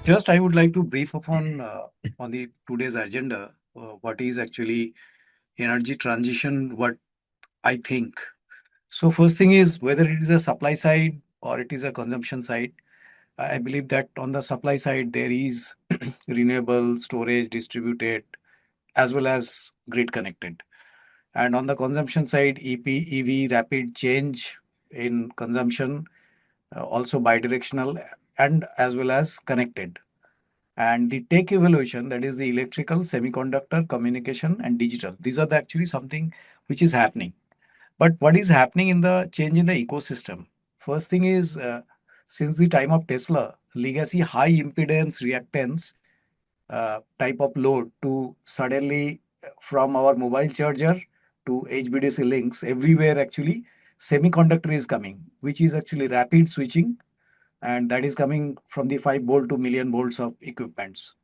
Just I would like to brief upon on the today's agenda, what is actually energy transition, what I think. So first thing is whether it is a supply side or it is a consumption side. I believe that on the supply side there is renewable, storage, distributed, as well as grid connected. And on the consumption side, EV, rapid change in consumption, also bidirectional and as well as connected. And the tech evolution, that is the electrical, semiconductor, communication, and digital. These are the actually something which is happening. But what is happening in the change in the ecosystem? First thing is, since the time of Tesla, legacy high impedance reactance type of load to suddenly from our mobile charger to HVDC links, everywhere actually semiconductor is coming, which is actually rapid switching, and that is coming from the 5 volt to million volts of equipments.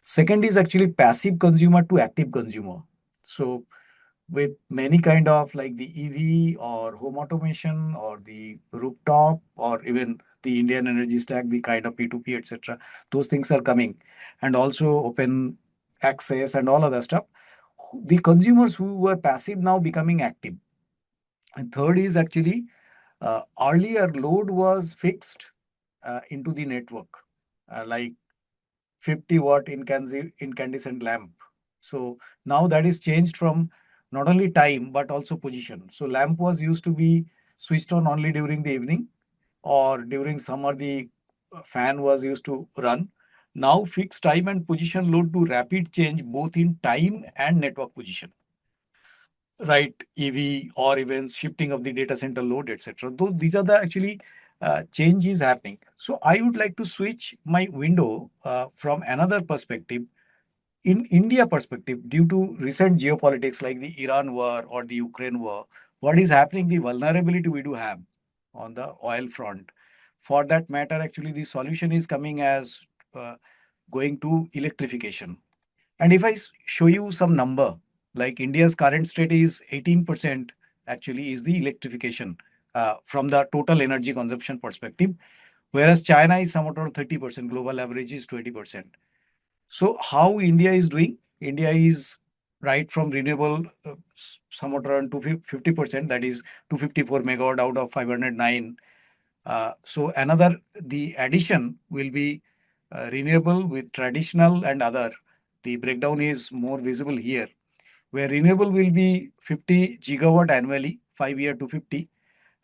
Second is actually passive consumer to active consumer. So with many kind of like the EV or home automation or the rooftop or even the Indian energy stack, the kind of P2P, etc. Those things are coming, and also open access and all other stuff. The consumers who were passive now becoming active. And third is actually earlier load was fixed into the network, like 50-watt incandescent lamp. So now that is changed from not only time but also position. So lamp was used to be switched on only during the evening, or during summer the fan was used to run. Now fixed time and position load to rapid change both in time and network position. Right, EV or even shifting of the data center load, etc. Though these are the actually changes happening. So I would like to switch my window from another perspective. In India perspective, due to recent geopolitics like the Iran war or the Ukraine war, what is happening, the vulnerability we do have on the oil front. For that matter, actually, the solution is coming as going to electrification. And if I show you some number, like India's current state is 18% actually is the electrification from the total energy consumption perspective, whereas China is somewhat around 30%, global average is 20%. So how India is doing? India is right from renewable somewhat around 250%, that is 254 megawatt out of 509. So another, the addition will be renewable with traditional and other. The breakdown is more visible here, where renewable will be 50 gigawatt annually, 5 year to 50,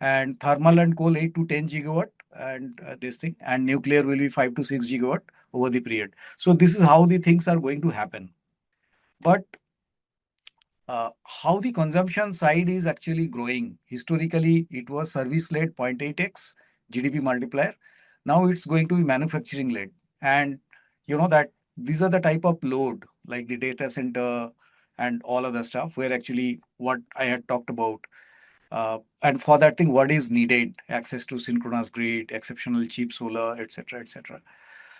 and thermal and coal 8 to 10 gigawatt, and this thing, and nuclear will be 5 to 6 gigawatt over the period. So this is how the things are going to happen. But how the consumption side is actually growing. Historically, it was service-led 0.8x GDP multiplier. Now it's going to be manufacturing-led. And you know that these are the type of load like the data center and all other stuff where actually what I had talked about. And for that thing, what is needed? Access to synchronous grid, exceptional cheap solar, etc., etc.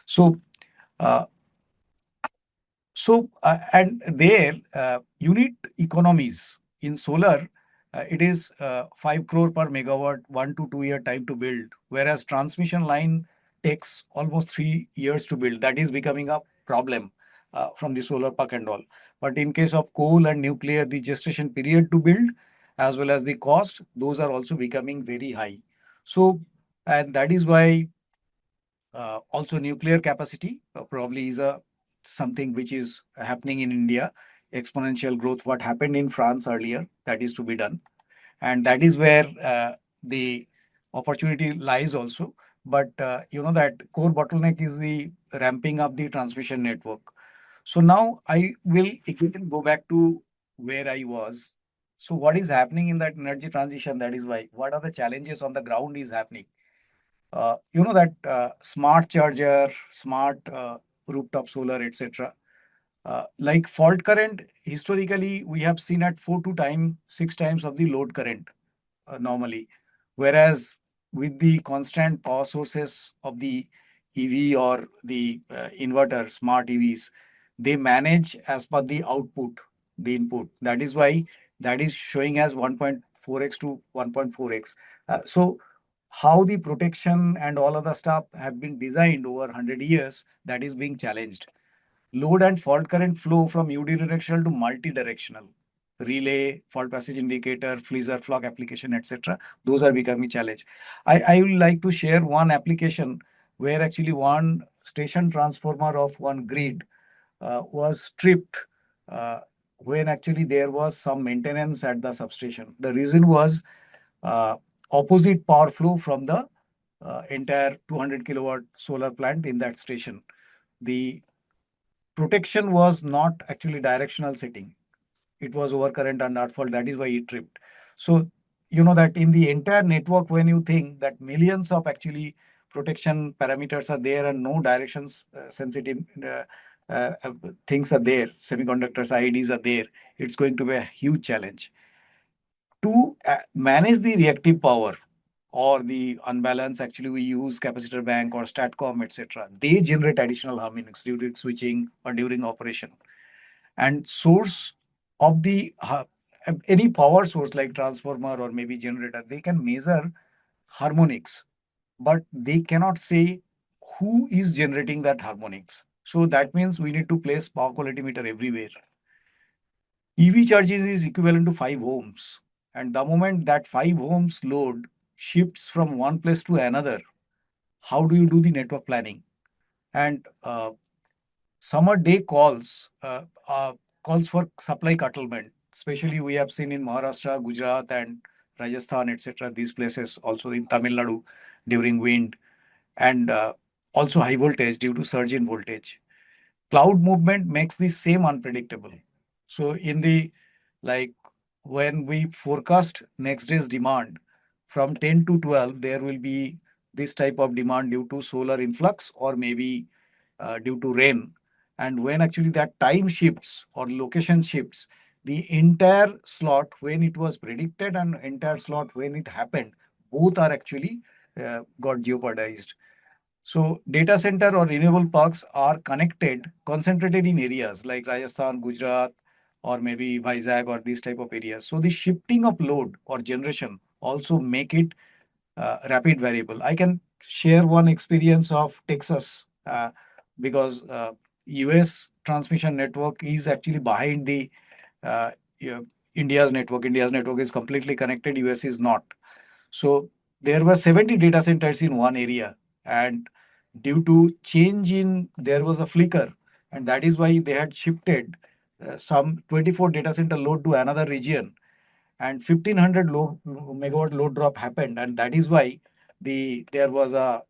So uh, and there, unit economies in solar, it is 5 crore per megawatt, 1 to 2 year time to build, whereas transmission line takes almost 3 years to build. That is becoming a problem from the solar park and all. But in case of coal and nuclear, the gestation period to build as well as the cost, those are also becoming very high. So, and that is why also nuclear capacity probably is a something which is happening in India. Exponential growth, what happened in France earlier, that is to be done. And that is where the opportunity lies also. But you know that core bottleneck is the ramping up the transmission network. So now I will again go back to where I was. So what is happening in that energy transition? That is why, what are the challenges on the ground is happening? You know that smart charger, smart rooftop solar, etc. Like fault current, historically we have seen at 6 times of the load current normally, whereas with the constant power sources of the EV or the inverter, smart EVs, they manage as per the output, the input. That is why that is showing as 1.4x to 1.4x. So how the protection and all other stuff have been designed over 100 years, that is being challenged. Load and fault current flow from unidirectional to multi-directional. Relay, fault passage indicator, freezer, flock application, etc. Those are becoming challenge. I would like to share one application where actually one station transformer of one grid was stripped uh, when actually there was some maintenance at the substation. The reason was uh, opposite power flow from the entire 200 kilowatt solar plant in that station. The protection was not actually directional setting. It was overcurrent and not fault. That is why it tripped. So, you know that in the entire network, when you think that millions of actually protection parameters are there and no directions sensitive uh, uh, things are there, semiconductors, IEDs are there, it's going to be a huge challenge. To manage the reactive power or the unbalance, actually we use capacitor bank or statcom, etc. They generate additional harmonics during switching or during operation. And source of the any power source like transformer or maybe generator, they can measure harmonics, but they cannot say who is generating that harmonics. So that means we need to place power quality meter everywhere. EV charges is equivalent to 5 ohms. And the moment that 5 ohms load shifts from one place to another, how do you do the network planning? And summer day calls for supply curtailment. Especially we have seen in Maharashtra, Gujarat, and Rajasthan, etc. These places also in Tamil Nadu during wind and also high voltage due to surge in voltage. Cloud movement makes the same unpredictable. So in the like when we forecast next day's demand from 10 to 12, there will be this type of demand due to solar influx or maybe due to rain. And when actually that time shifts or location shifts, the entire slot when it was predicted and entire slot when it happened, both are actually got jeopardized. So data center or renewable parks are connected, concentrated in areas like Rajasthan, Gujarat, or maybe Vizag or these type of areas. So the shifting of load or generation also make it rapid variable. I can share one experience of Texas because US transmission network is actually behind the uh, yeah, India's network. India's network is completely connected. US is not. So there were 70 data centers in one area, and due to change in there was a flicker, and that is why they had shifted some 24 data center load to another region, and 1500 megawatt load drop happened, and that is why there was a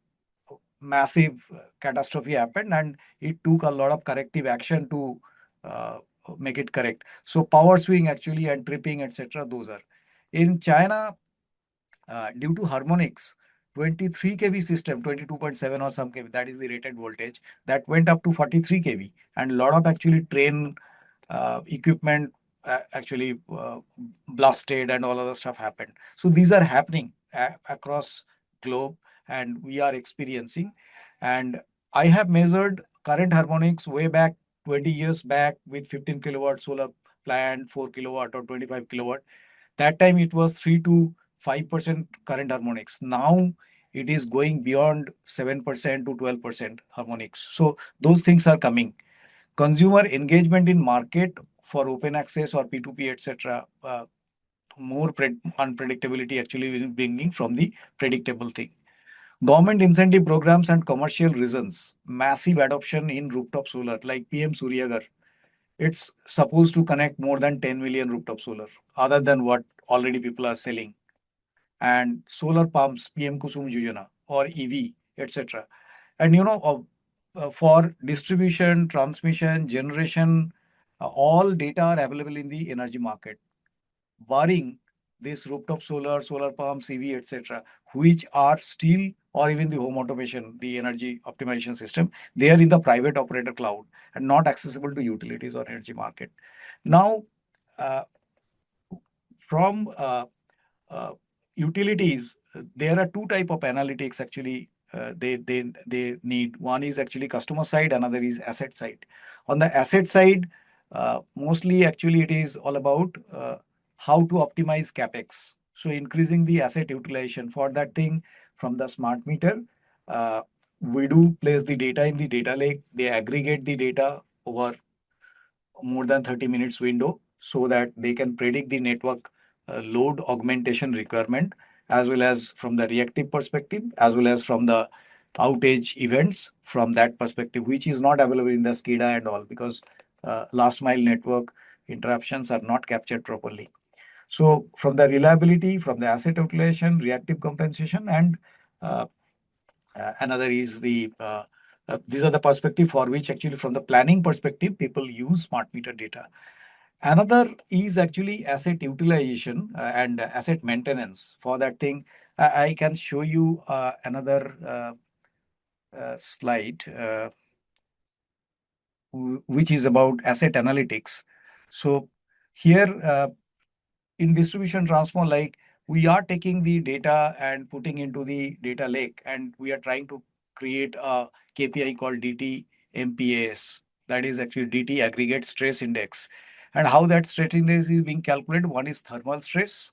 massive catastrophe happened, and it took a lot of corrective action to uh, make it correct. So power swing actually and tripping, etc. Those are in China due to harmonics. 23 kV system, 22.7 or some kV, that is the rated voltage, that went up to 43 kV, and a lot of actually train equipment actually blasted and all other stuff happened. So these are happening across globe, and we are experiencing. And I have measured current harmonics way back 20 years back with 15 kilowatt solar plant, 4 kilowatt or 25 kilowatt. That time it was 3 to 5% current harmonics. Now it is going beyond 7% to 12% harmonics. So those things are coming. Consumer engagement in market for open access or P2P, etc. More unpredictability actually bringing from the predictable thing. Government incentive programs and commercial reasons, massive adoption in rooftop solar like PM Surya Ghar. It's supposed to connect more than 10 million rooftop solar, other than what already people are selling. And solar pumps, PM Kusum Yojana or EV, etc. And for distribution, transmission, generation, all data are available in the energy market, barring this rooftop solar, solar pumps, EV, etc., which are still, or even the home automation, the energy optimization system, they are in the private operator cloud and not accessible to utilities or energy market. Now, uh, from utilities, there are two type of analytics actually they need. One is actually customer side, another is asset side. On the asset side, mostly actually it is all about how to optimize capex. So increasing the asset utilization for that thing from the smart meter, we do place the data in the data lake. They aggregate the data over more than 30 minutes window so that they can predict the network load augmentation requirement, as well as from the reactive perspective, as well as from the outage events from that perspective, which is not available in the SCADA and all, because last mile network interruptions are not captured properly. So from the reliability, from the asset utilization, reactive compensation, and uh, another is these are the perspective for which actually from the planning perspective, people use smart meter data. Another is actually asset utilization and asset maintenance. For that thing, I can show you another slide, which is about asset analytics. So here in distribution transformer, like we are taking the data and putting into the data lake, and we are trying to create a KPI called 𝗃𝗵𝗄𝗃. That is actually DT aggregate stress index. And how that stress index is being calculated, one is thermal stress.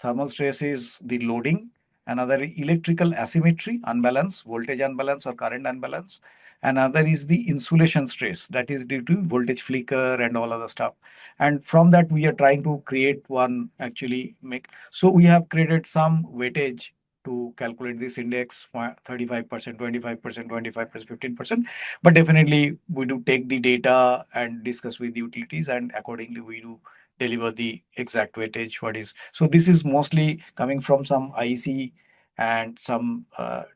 Thermal stress is the loading. Another electrical asymmetry, unbalance, voltage unbalance or current unbalance. Another is the insulation stress, that is due to voltage flicker and all other stuff. And from that, we are trying to create one actually make. So we have created some weightage to calculate this index, 35%, 25%, 25%, 15%. But definitely, we do take the data and discuss with the utilities, and accordingly, we do deliver the exact weightage what is. So this is mostly coming from some IC and some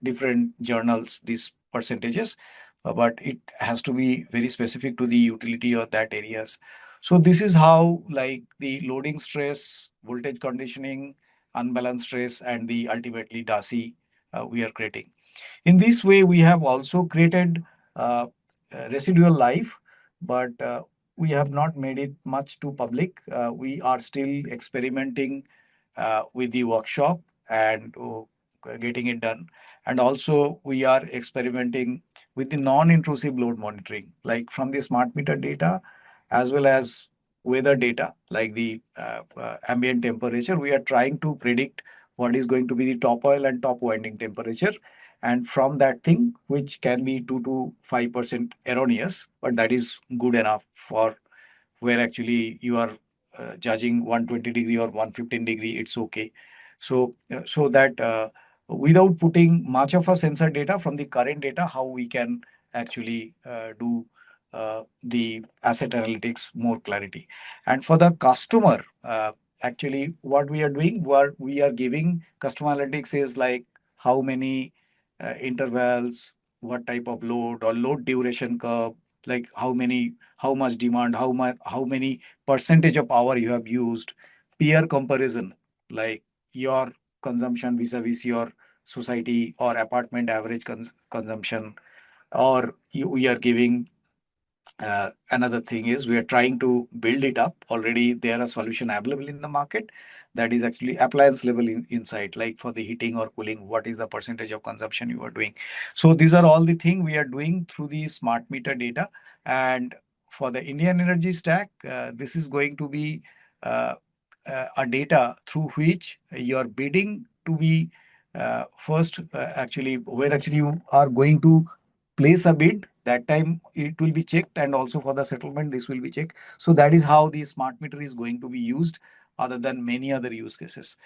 different journals, these percentages, but it has to be very specific to the utility or that areas. So this is how like the loading stress, voltage conditioning, unbalanced stress, and the ultimately DASI we are creating. In this way, we have also created residual life, but we have not made it much too public. We are still experimenting with the workshop and getting it done. And also, we are experimenting with the non-intrusive load monitoring, like from the smart meter data, as well as weather data, like the ambient temperature. We are trying to predict what is going to be the top oil and top winding temperature, and from that thing, which can be 2 to 5% erroneous, but that is good enough for where actually you are judging 120 degree or 115 degree, it's okay. So that without putting much of a sensor data from the current data, how we can actually do the asset analytics more clarity. And for the customer, actually what we are doing, what we are giving customer analytics is like how many intervals, what type of load or load duration curve, like how much demand, how many percentage of power you have used, peer comparison, like your consumption vis-a-vis your society or apartment average consumption, or we are giving another thing is we are trying to build it up. Already there are solution available in the market that is actually appliance level insight, like for the heating or cooling, what is the percentage of consumption you are doing. So these are all the things we are doing through the smart meter data. And for the Indian energy stack, this is going to be a data through which your bidding to be first actually where actually you are going to place a bid, that time it will be checked, and also for the settlement this will be checked. So that is how the smart meter is going to be used, other than many other use cases.